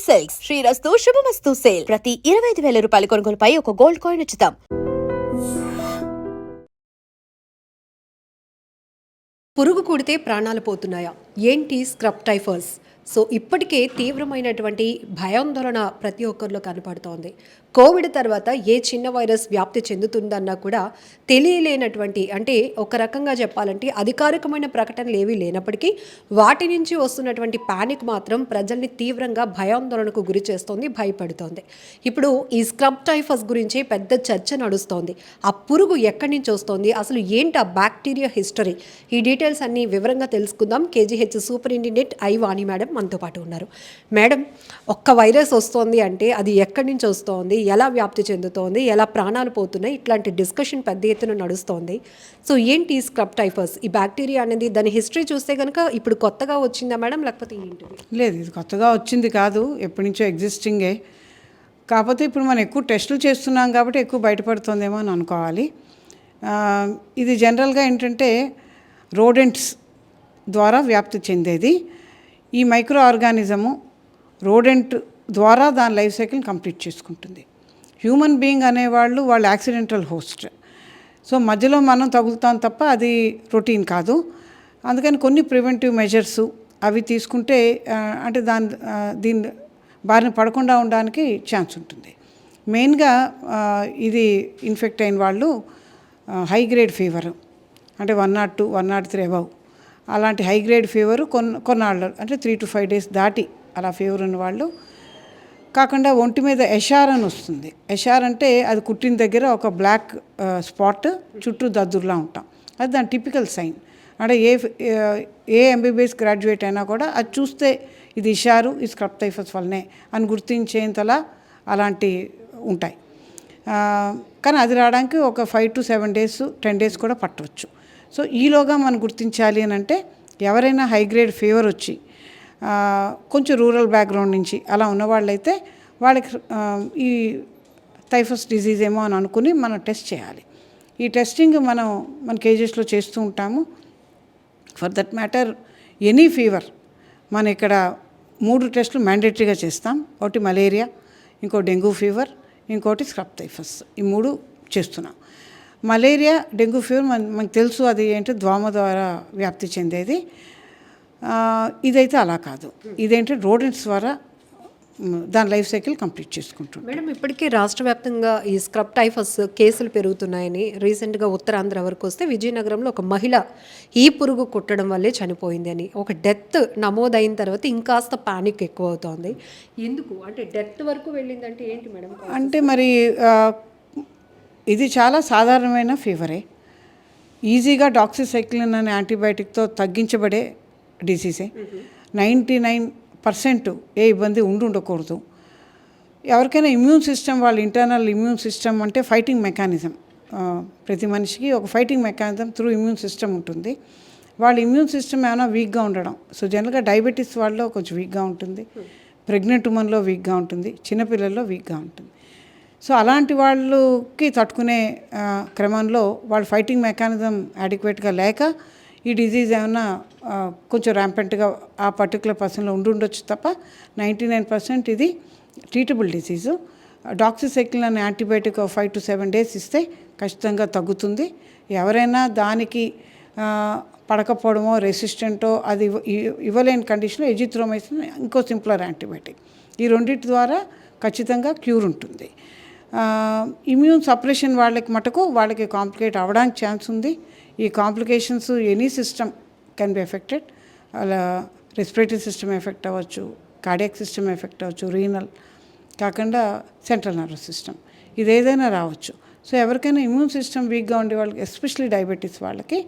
Silks శ్రీరస్తు శుభమస్తు sale ప్రతి 25,000 రూపాయల కొనుగోలుపై ఒక గోల్డ్ కాయిన్ ఉచితం. పురుగు కుడితే ప్రాణాలు పోతున్నాయా? ఏంటి స్క్రబ్ టైఫర్స్? సో ఇప్పటికే తీవ్రమైనటువంటి భయాందోళన ప్రతి ఒక్కరిలో కనపడుతోంది. కోవిడ్ తర్వాత ఏ చిన్న వైరస్ వ్యాప్తి చెందుతుందన్నా కూడా తెలియలేనటువంటి, అంటే ఒక రకంగా చెప్పాలంటే అధికారికమైన ప్రకటనలు ఏవీ లేనప్పటికీ వాటి నుంచి వస్తున్నటువంటి ప్యానిక్ మాత్రం ప్రజల్ని తీవ్రంగా భయాందోళనకు గురి చేస్తోంది, భయపెడుతోంది. ఇప్పుడు ఈ స్క్రబ్ టైఫస్ గురించి పెద్ద చర్చ నడుస్తోంది. ఆ పురుగు ఎక్కడి నుంచి వస్తోంది, అసలు ఏంటి ఆ బ్యాక్టీరియా హిస్టరీ, ఈ డీటెయిల్స్ అన్ని వివరంగా తెలుసుకుందాం. KGH superintendent I Vani madam మనతో పాటు ఉన్నారు. మేడం, ఒక్క వైరస్ వస్తోంది అంటే అది ఎక్కడి నుంచి వస్తోంది, ఎలా వ్యాప్తి చెందుతోంది, ఎలా ప్రాణాలు పోతున్నాయి, ఇట్లాంటి డిస్కషన్ పెద్ద ఎత్తున నడుస్తోంది. సో ఏంటి స్క్రబ్ టైఫస్, ఈ బ్యాక్టీరియా అనేది, దాని హిస్టరీ చూస్తే కనుక ఇప్పుడు కొత్తగా వచ్చిందా మేడం, లేకపోతే ఏంటి? లేదు, ఇది కొత్తగా వచ్చింది కాదు, ఎప్పటి నుంచో ఎగ్జిస్టింగే. కాకపోతే ఇప్పుడు మనం ఎక్కువ టెస్టులు చేస్తున్నాం కాబట్టి ఎక్కువ బయటపడుతుందేమో అని అనుకోవాలి. ఇది జనరల్గా ఏంటంటే రోడెంట్స్ ద్వారా వ్యాప్తి చెందేది. ఈ మైక్రో ఆర్గానిజము రోడెంట్ ద్వారా దాని లైఫ్ సైకిల్ కంప్లీట్ చేసుకుంటుంది. హ్యూమన్ బీయింగ్ అనేవాళ్ళు వాళ్ళు యాక్సిడెంటల్ హోస్ట్. సో మధ్యలో మనం తగులుతాం తప్ప అది రొటీన్ కాదు. అందుకని కొన్ని ప్రివెంటివ్ మెజర్స్ అవి తీసుకుంటే అంటే దీని బారిన పడకుండా ఉండడానికి ఛాన్స్ ఉంటుంది. మెయిన్గా ఇది ఇన్ఫెక్ట్ అయిన వాళ్ళు హై గ్రేడ్ ఫీవర్ అంటే 102, 103 అబవ్ అలాంటి హై గ్రేడ్ ఫీవరు కొన్నాళ్ళు అంటే 3 to 5 days దాటి అలా ఫీవర్ ఉన్న వాళ్ళు కాకుండా ఒంటి మీద ఎషార్ అని వస్తుంది. ఎషార్ అంటే అది కుట్టిన దగ్గర ఒక బ్లాక్ స్పాట్ చుట్టూ దద్దుర్లా ఉంటాం. అది దాని టిపికల్ సైన్. అంటే ఏ ఎంబీబీఎస్ గ్రాడ్యుయేట్ అయినా కూడా అది చూస్తే ఇది ఇషారు, ఈ స్క్రబ్ టైఫస్ వల్లనే అని గుర్తించేంతలా అలాంటి ఉంటాయి. కానీ అది రావడానికి ఒక 5 to 7 days, 10 days కూడా పట్టవచ్చు. సో ఈలోగా మనం గుర్తించాలి అని అంటే ఎవరైనా హై గ్రేడ్ ఫీవర్ వచ్చి కొంచెం రూరల్ బ్యాక్గ్రౌండ్ నుంచి అలా ఉన్నవాళ్ళైతే వాళ్ళకి ఈ టైఫస్ డిజీజ్ ఏమో అని అనుకుని మనం టెస్ట్ చేయాలి. ఈ టెస్టింగ్ మన కేజెస్లో చేస్తూ ఉంటాము. For that matter any fever మన ఇక్కడ 3 టెస్టులు మ్యాండేటరీగా చేస్తాం. ఒకటి మలేరియా, ఇంకో డెంగ్యూ ఫీవర్, ఇంకోటి స్క్రబ్ టైఫస్. ఈ 3 చేస్తున్నాం. మలేరియా, డెంగ్యూ ఫీవర్ మనకు తెలుసు, అది ఏంటి దోమ ద్వారా వ్యాప్తి చెందేది. ఇదైతే అలా కాదు, ఇదేంటి రోడెంట్స్ ద్వారా దాని లైఫ్ సైకిల్ కంప్లీట్ చేసుకుంటుంది. మేడం, ఇప్పటికీ రాష్ట్ర వ్యాప్తంగా ఈ స్క్రబ్ టైఫస్ కేసులు పెరుగుతున్నాయని రీసెంట్గా ఉత్తరాంధ్ర వరకు వస్తే విజయనగరంలో ఒక మహిళ ఈ పురుగు కుట్టడం వల్లే చనిపోయింది అని ఒక డెత్ నమోదైన తర్వాత ఇంకాస్త పానిక్ ఎక్కువ అవుతోంది. ఎందుకు అంటే డెత్ వరకు వెళ్ళిందంటే ఏంటి మేడం? అంటే మరి ఇది చాలా సాధారణమైన ఫీవరే. ఈజీగా డాక్సిసైక్లిన్ అనే యాంటీబయాటిక్తో తగ్గించబడే డిసీజే. 99% ఏ ఇబ్బంది ఉండకూడదు. ఎవరికైనా ఇమ్యూన్ సిస్టమ్, వాళ్ళ ఇంటర్నల్ ఇమ్యూన్ సిస్టమ్ అంటే ఫైటింగ్ మెకానిజం, ప్రతి మనిషికి ఒక fighting mechanism through immune system ఉంటుంది. వాళ్ళ ఇమ్యూన్ సిస్టమ్ ఏమైనా వీక్గా ఉండడం. సో జనరల్గా డయాబెటీస్ వాళ్ళలో కొంచెం వీక్గా ఉంటుంది, ప్రెగ్నెంట్ ఉమెన్లో వీక్గా ఉంటుంది, చిన్నపిల్లల్లో వీక్గా ఉంటుంది. సో అలాంటి వాళ్ళకి తట్టుకునే క్రమంలో వాళ్ళ ఫైటింగ్ మెకానిజం అడిక్వేట్గా లేక ఈ డిజీజ్ ఏమైనా కొంచెం ర్యాంపెంట్గా ఆ పర్టికులర్ పర్సన్లో ఉండొచ్చు తప్ప 99% ఇది ట్రీటబుల్ డిజీజు. డాక్సిసైక్లిన్ అనే యాంటీబయాటిక్ 5 to 7 days ఇస్తే ఖచ్చితంగా తగ్గుతుంది. ఎవరైనా దానికి పడకపోవడమో రెసిస్టెంటో అది ఇవ్వలేని కండిషన్లో ఎజిథ్రోమైసిన్ ఇంకో సింప్లర్ యాంటీబయాటిక్, ఈ రెండింటి ద్వారా ఖచ్చితంగా క్యూర్ ఉంటుంది. ఇమ్యూన్ సప్రెషన్ వాళ్ళకి కాంప్లికేట్ అవ్వడానికి ఛాన్స్ ఉంది. ఈ complications any system can be affected. అలా రెస్పిరేటరీ సిస్టమ్ ఎఫెక్ట్ అవ్వచ్చు, కార్డియాక్ సిస్టమ్ ఎఫెక్ట్ అవ్వచ్చు, రీనల్ కాకుండా సెంట్రల్ నర్వస్ సిస్టమ్, ఇది ఏదైనా రావచ్చు. సో ఎవరికైనా ఇమ్యూన్ సిస్టమ్ వీక్గా ఉండే వాళ్ళకి, ఎస్పెషలీ డయాబెటీస్ వాళ్ళకి,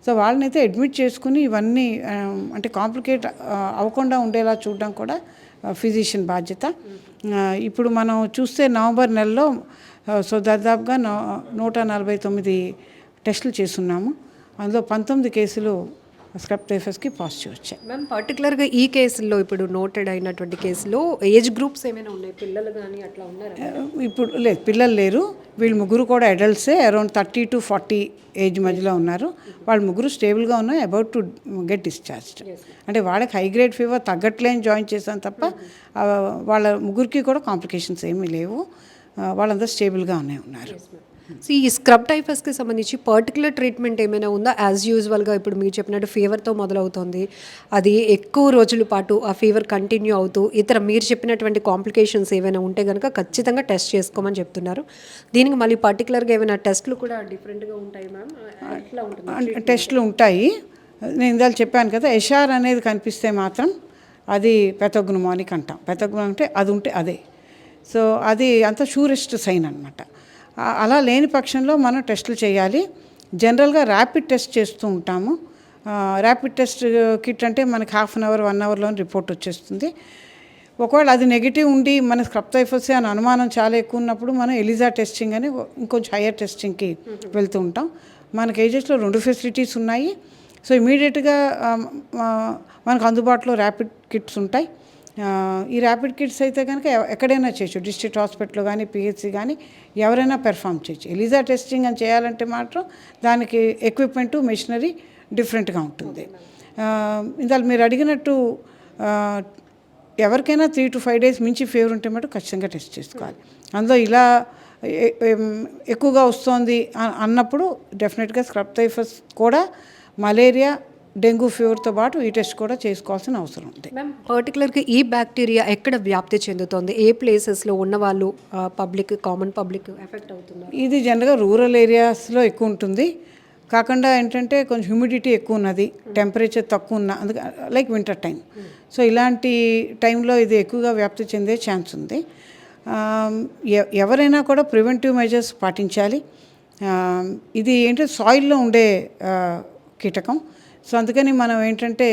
సో వాళ్ళనైతే అడ్మిట్ చేసుకుని ఇవన్నీ అంటే కాంప్లికేట్ అవ్వకుండా ఉండేలా చూడడం కూడా ఫిజిషియన్ బాధ్యత. ఇప్పుడు మనం చూస్తే నవంబర్ నెలలో సో దాదాపుగా 149 టెస్టులు చేస్తున్నాము. అందులో 19 కేసులు స్క్రబ్ టైఫస్కి పాజిటివ్ వచ్చాయి. మ్యామ్ పర్టికులర్గా ఈ కేసుల్లో ఇప్పుడు నోటెడ్ అయినటువంటి కేసులో ఏజ్ గ్రూప్స్ ఏమైనా ఉన్నాయి, పిల్లలు కానీ అట్లా ఉన్నారా? ఇప్పుడు లేదు, పిల్లలు లేరు. వీళ్ళు ముగ్గురు కూడా అడల్ట్సే, అరౌండ్ 30 to 40 ఏజ్ మధ్యలో ఉన్నారు. వాళ్ళు ముగ్గురు స్టేబుల్గా ఉన్నాయి, అబౌట్ టు గెట్ డిశ్చార్జ్డ్. అంటే వాళ్ళకి హై గ్రేడ్ ఫీవర్ తగ్గట్లేని జాయిన్ చేశాను తప్ప వాళ్ళ ముగ్గురికి కూడా కాంప్లికేషన్స్ ఏమీ లేవు. వాళ్ళందరూ స్టేబుల్గా ఉన్నారు. సో ఈ స్క్రబ్ టైఫస్కి సంబంధించి పర్టికులర్ ట్రీట్మెంట్ ఏమైనా ఉందా? యాజ్ యూజువల్గా ఇప్పుడు మీరు చెప్పినట్టు ఫీవర్తో మొదలవుతుంది, అది ఎక్కువ రోజుల పాటు ఆ ఫీవర్ కంటిన్యూ అవుతూ ఇతర మీరు చెప్పినటువంటి కాంప్లికేషన్స్ ఏమైనా ఉంటే కనుక ఖచ్చితంగా టెస్ట్ చేసుకోమని చెప్తున్నారు. దీనికి మళ్ళీ పర్టికులర్గా ఏమైనా టెస్ట్లు కూడా డిఫరెంట్గా ఉంటాయి మ్యామ్? ఎట్లా ఉంటుంది? టెస్ట్లు ఉంటాయి. నేను ఇందాక చెప్పాను కదా, ఎషార్ అనేది కనిపిస్తే మాత్రం అది పెథోగ్నోమానిక్ అంటాం. పెథోగ్నోమానిక్ అంటే అది ఉంటే అదే. సో అది అంత షూరెస్ట్ సైన్ అనమాట. అలా లేని పక్షంలో మనం టెస్టులు చేయాలి. జనరల్గా ర్యాపిడ్ టెస్ట్ చేస్తూ ఉంటాము. ర్యాపిడ్ టెస్ట్ కిట్ అంటే మనకి 1/2 hour 1 hourలో రిపోర్ట్ వచ్చేస్తుంది. ఒకవేళ అది నెగిటివ్ ఉండి మన స్క్రబ్ టైఫస్ అని అనుమానం చాలా ఎక్కువ ఉన్నప్పుడు మనం ఎలిజా టెస్టింగ్ అని ఇంకొంచెం హయ్యర్ టెస్టింగ్కి వెళ్తూ ఉంటాం. మనకి ఏజెస్లో 2 ఫెసిలిటీస్ ఉన్నాయి. సో ఇమీడియట్గా మనకు అందుబాటులో ర్యాపిడ్ కిట్స్ ఉంటాయి. ఈ ర్యాపిడ్ కిట్స్ అయితే కనుక ఎక్కడైనా చేయొచ్చు, డిస్ట్రిక్ట్ హాస్పిటల్ కానీ పిహెచ్సి కానీ ఎవరైనా పెర్ఫామ్ చేయొచ్చు. ఎలిజా టెస్టింగ్ అని చేయాలంటే మాత్రం దానికి ఎక్విప్మెంటు మెషినరీ డిఫరెంట్గా ఉంటుంది. ఇందులో మీరు అడిగినట్టు ఎవరికైనా 3 to 5 days మించి ఫీవర్ ఉంటే మటు ఖచ్చితంగా టెస్ట్ చేసుకోవాలి. అందులో ఇలా ఎక్కువగా వస్తుంది అన్నప్పుడు డెఫినెట్గా స్క్రబ్ టైఫస్ కూడా మలేరియా డెంగ్యూ ఫీవర్తో పాటు ఈ టెస్ట్ కూడా చేసుకోవాల్సిన అవసరం ఉంది. మ్యామ్ పర్టికులర్గా ఈ బ్యాక్టీరియా ఎక్కడ వ్యాప్తి చెందుతుంది? ఏ ప్లేసెస్లో ఉన్నవాళ్ళు పబ్లిక్, కామన్ పబ్లిక్ ఎఫెక్ట్ అవుతున్నారు? ఇది జనరల్గా రూరల్ ఏరియాస్లో ఎక్కువ ఉంటుంది. కాకుండా ఏంటంటే కొంచెం హ్యూమిడిటీ ఎక్కువ ఉన్నది, టెంపరేచర్ తక్కువ ఉన్న, అందుకే లైక్ వింటర్ టైం. సో ఇలాంటి టైంలో ఇది ఎక్కువగా వ్యాప్తి చెందే ఛాన్స్ ఉంది. ఎవరైనా కూడా ప్రివెంటివ్ మెజర్స్ పాటించాలి. ఇది ఏంటంటే సాయిల్లో ఉండే కీటకం. సో అందుకని మనం ఏంటంటే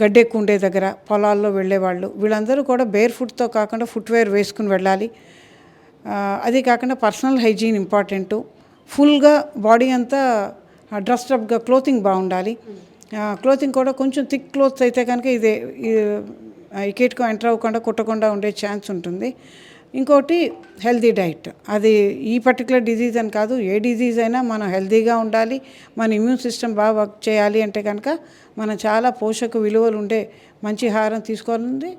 గడ్డి ఎక్కువ ఉండే దగ్గర, పొలాల్లో వెళ్ళేవాళ్ళు వీళ్ళందరూ కూడా బేర్ ఫుట్తో కాకుండా ఫుట్వేర్ వేసుకుని వెళ్ళాలి. అది కాకుండా పర్సనల్ హైజీన్ ఇంపార్టెంటు. ఫుల్గా బాడీ అంతా డ్రెస్అప్గా క్లోతింగ్ బాగుండాలి. క్లోతింగ్ కూడా కొంచెం థిక్ క్లోత్స్ అయితే కనుక ఈ కీటకం ఎంటర్ అవ్వకుండా కుట్టకుండా ఉండే ఛాన్స్ ఉంటుంది. ఇంకోటి హెల్తీ డైట్. అది ఈ పర్టికులర్ డిజీజ్ అని కాదు, ఏ డిజీజ్ అయినా మనం హెల్తీగా ఉండాలి, మన ఇమ్యూన్ సిస్టమ్ బాగా వర్క్ చేయాలి అంటే కనుక మనం చాలా పోషక విలువలు ఉండే మంచి ఆహారం తీసుకోవాలండి.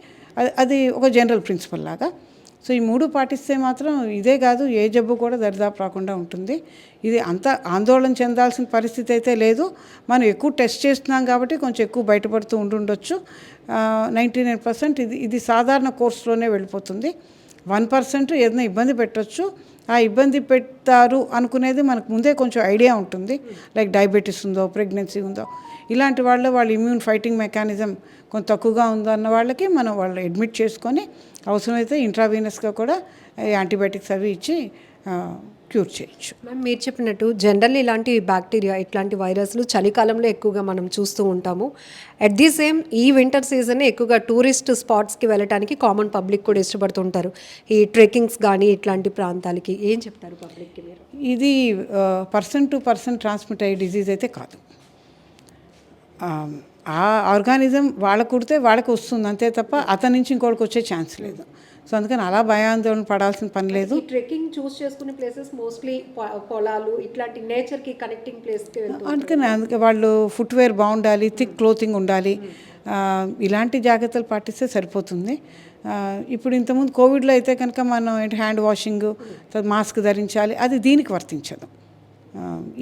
అది ఒక జనరల్ ప్రిన్సిపల్ లాగా. సో ఈ 3 పాటిస్తే మాత్రం ఇదే కాదు, ఏ జబ్బు కూడా దరిదాపు రాకుండా ఉంటుంది. ఇది అంత ఆందోళన చెందాల్సిన పరిస్థితి అయితే లేదు. మనం ఎక్కువ టెస్ట్ చేస్తున్నాం కాబట్టి కొంచెం ఎక్కువ బయటపడుతూ ఉండొచ్చు. 99% ఇది సాధారణ కోర్సులోనే వెళ్ళిపోతుంది. 1% ఏదైనా ఇబ్బంది పెట్టవచ్చు. ఆ ఇబ్బంది పెట్టారు అనుకునేది మనకు ముందే కొంచెం ఐడియా ఉంటుంది. లైక్ డయాబెటీస్ ఉందో, ప్రెగ్నెన్సీ ఉందో, ఇలాంటి వాళ్ళ ఇమ్యూన్ ఫైటింగ్ మెకానిజం కొంచెం తక్కువగా ఉందో అన్న వాళ్ళకి మనం వాళ్ళు అడ్మిట్ చేసుకొని అవసరమైతే ఇంట్రావీనస్గా కూడా యాంటీబయాటిక్స్ అవి ఇచ్చి క్యూర్ చేయొచ్చు. మ్యామ్ మీరు చెప్పినట్టు జనరల్లీ ఇలాంటి బ్యాక్టీరియా, ఇట్లాంటి వైరస్లు చలికాలంలో ఎక్కువగా మనం చూస్తూ ఉంటాము. అట్ ది సేమ్ ఈ వింటర్ సీజన్ ఎక్కువగా టూరిస్ట్ స్పాట్స్కి వెళ్ళడానికి కామన్ పబ్లిక్ కూడా ఇష్టపడుతుంటారు. ఈ ట్రెక్కింగ్స్ కానీ ఇట్లాంటి ప్రాంతాలకి ఏం చెప్తారు పబ్లిక్కి మీరు? ఇది పర్సన్ టు పర్సన్ ట్రాన్స్మిట్ అయ్యే డిజీజ్ అయితే కాదు. ఆ ఆర్గానిజం వాళ్ళకు కుడితే వాళ్ళకి వస్తుంది అంతే తప్ప అతని నుంచి ఇంకోటికి వచ్చే ఛాన్స్ లేదు. సో అందుకని అలా భయాందోళన పడాల్సిన పని లేదు. ట్రెక్కింగ్ చూస్ చేసుకునే ప్లేసెస్ మోస్ట్లీ పొలాలు, ఇట్లాంటి నేచర్కి కనెక్టింగ్ ప్లేస్కి అందుకే వాళ్ళు ఫుట్వేర్ బాగుండాలి, థిక్ క్లోతింగ్ ఉండాలి. ఇలాంటి జాగ్రత్తలు పాటిస్తే సరిపోతుంది. ఇప్పుడు ఇంతకుముందు కోవిడ్లో అయితే కనుక మనం హ్యాండ్ వాషింగ్, మాస్క్ ధరించాలి, అది దీనికి వర్తించదు.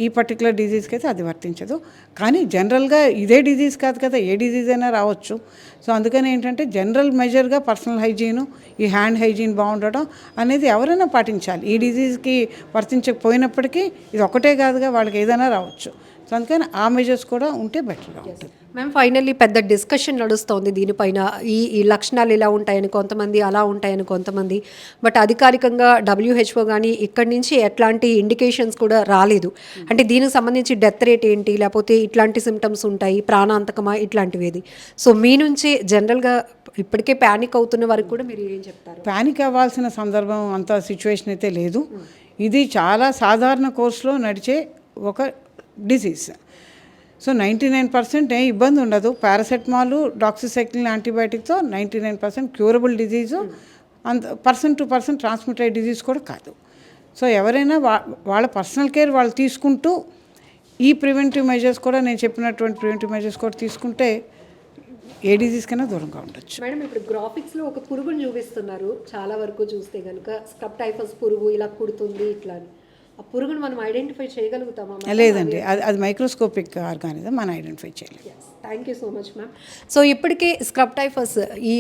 ఈ పర్టికులర్ డిజీజ్కి అయితే అది వర్తించదు. కానీ జనరల్గా ఇదే డిజీజ్ కాదు కదా, ఏ డిజీజ్ అయినా రావచ్చు. సో అందుకని ఏంటంటే జనరల్ మెజర్గా పర్సనల్ హైజీను, ఈ హ్యాండ్ హైజీన్ బాగుండడం అనేది ఎవరైనా పాటించాలి. ఈ డిజీజ్కి వర్తించకపోయినప్పటికీ ఇది ఒకటే కాదుగా, వాళ్ళకి ఏదైనా రావచ్చు. సో అందుకని ఆ మెజర్స్ కూడా ఉంటే బెటర్గా ఉంటుంది. మ్యామ్ ఫైనల్లీ పెద్ద డిస్కషన్ నడుస్తోంది దీనిపైన. ఈ లక్షణాలు ఇలా ఉంటాయని కొంతమంది, అలా ఉంటాయని కొంతమంది. బట్ అధికారికంగా WHO కానీ ఇక్కడి నుంచి ఎట్లాంటి ఇండికేషన్స్ కూడా రాలేదు. అంటే దీనికి సంబంధించి డెత్ రేట్ ఏంటి, లేకపోతే ఇట్లాంటి సిమ్టమ్స్ ఉంటాయి, ప్రాణాంతకమా, ఇట్లాంటివి. సో మీ నుంచి జనరల్గా ఇప్పటికే ప్యానిక్ అవుతున్న వరకు కూడా మీరు ఏం చెప్తారు? ప్యానిక్ అవ్వాల్సిన సందర్భం అంత సిచ్యువేషన్ అయితే లేదు. ఇది చాలా సాధారణ కోర్సులో నడిచే ఒక డిసీజ్. సో 99% ఏ ఇబ్బంది ఉండదు. పారాసెటమాల్, డాక్సిసైక్లిన్ యాంటీబయాటిక్తో 99% క్యూరబుల్ డిజీజు, అంత person to person transmitted disease కూడా కాదు. సో ఎవరైనా వాళ్ళ పర్సనల్ కేర్ వాళ్ళు తీసుకుంటూ ఈ ప్రివెంటివ్ మెజర్స్ కూడా, నేను చెప్పినటువంటి ప్రివెంటివ్ మెజర్స్ కూడా తీసుకుంటే ఏ డిజీజ్ కన్నా దూరంగా ఉండొచ్చు. మేడం, ఇప్పుడు గ్రాఫిక్స్లో ఒక పురుగును చూపిస్తున్నారు. చాలా వరకు చూస్తే కనుక స్క్రబ్ టైఫస్ పురుగు ఇలా కుడుతుంది ఇట్లా అని. ఆ పురుగును మనం ఐడెంటిఫై చేయగలుగుతామా? లేదండి, అది మైక్రోస్కోపిక్ ఆర్గానిజం, మనం ఐడెంటిఫై చేయలేదు. Thank you so much ma'am. So ఇప్పటికే స్క్రబ్ టైఫస్ ఈ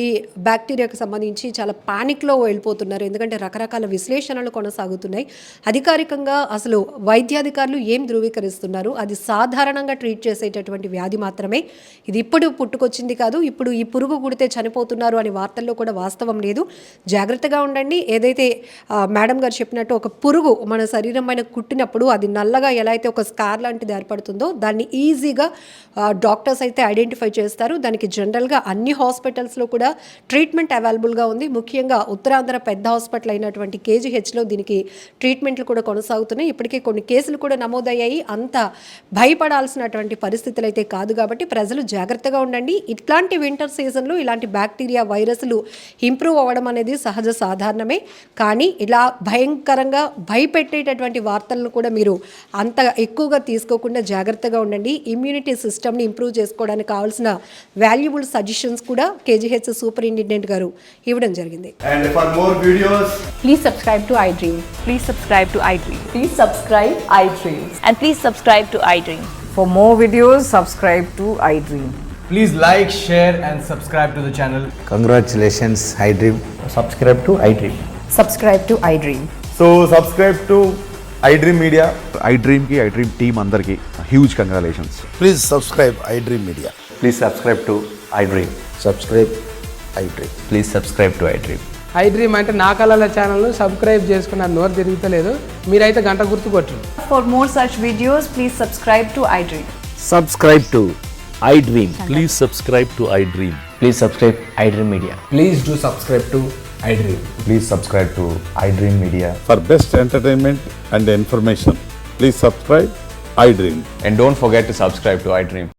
బ్యాక్టీరియాకి సంబంధించి చాలా పానిక్లో వెళ్ళిపోతున్నారు. ఎందుకంటే రకరకాల విశ్లేషణలు కొనసాగుతున్నాయి. అధికారికంగా అసలు వైద్యాధికారులు ఏం ధృవీకరిస్తున్నారు, అది సాధారణంగా ట్రీట్ చేసేటటువంటి వ్యాధి మాత్రమే, ఇది ఇప్పుడు పుట్టుకొచ్చింది కాదు, ఇప్పుడు ఈ పురుగు కుడితే చనిపోతున్నారు అనే వార్తల్లో కూడా వాస్తవం లేదు. జాగ్రత్తగా ఉండండి. ఏదైతే మేడం గారు చెప్పినట్టు ఒక పురుగు మన శరీరం పైన కుట్టినప్పుడు అది నల్లగా ఎలా అయితే ఒక స్కార్ లాంటిది ఏర్పడుతుందో దాన్ని ఈజీగా డాక్టర్స్ అయితే ఐడెంటిఫై చేస్తారు. దానికి జనరల్గా అన్ని హాస్పిటల్స్లో కూడా ట్రీట్మెంట్ అవైలబుల్గా ఉంది. ముఖ్యంగా ఉత్తరాంధ్ర పెద్ద హాస్పిటల్ అయినటువంటి కేజీహెచ్లో దీనికి ట్రీట్మెంట్లు కూడా కొనసాగుతున్నాయి. ఇప్పటికే కొన్ని కేసులు కూడా నమోదయ్యాయి. అంత భయపడాల్సినటువంటి పరిస్థితులు అయితే కాదు. కాబట్టి ప్రజలు జాగ్రత్తగా ఉండండి. ఇట్లాంటి వింటర్ సీజన్లో ఇలాంటి బ్యాక్టీరియా వైరస్లు ఇంప్రూవ్ అవ్వడం అనేది సహజ సాధారణమే. కానీ ఇలా భయంకరంగా భయపెట్టేటటువంటి వార్తలను కూడా మీరు అంత ఎక్కువగా తీసుకోకుండా జాగ్రత్తగా ఉండండి. ఇమ్యూనిటీ సిస్టమ్ని ఇంప్రూవ్ చేసుకోవడానికి కావాల్సిన వాల్యుబుల్ సజెషన్స్ కూడా కేజీహెచ్ సూపరింటెండెంట్ గారు ఇవ్వడం జరిగింది. And for more videos, Please subscribe to iDream. Please subscribe to iDream. Please subscribe iDream. And please subscribe to iDream. For more videos, subscribe to iDream. please like, share and subscribe to the channel. Congratulations, iDream. Subscribe to iDream. Subscribe to iDream. So subscribe to iDream Media. iDream team అందరికి huge congratulations. Please subscribe iDream Media. Please subscribe to iDream. Subscribe iDream. Please subscribe to iDream. iDream అంటే నా కళల ఛానల్ను subscribe చేసుకున్న నోరు తిరుగుతలేదు, మీరైతే గంట గుర్తు కొట్టండి. For more such videos, please subscribe to iDream. Subscribe to iDream. Please subscribe to iDream. Please subscribe iDream Media. Please do subscribe to iDream. Please subscribe to iDream Media. For best entertainment and information, please subscribe iDream. And don't forget to subscribe to iDream.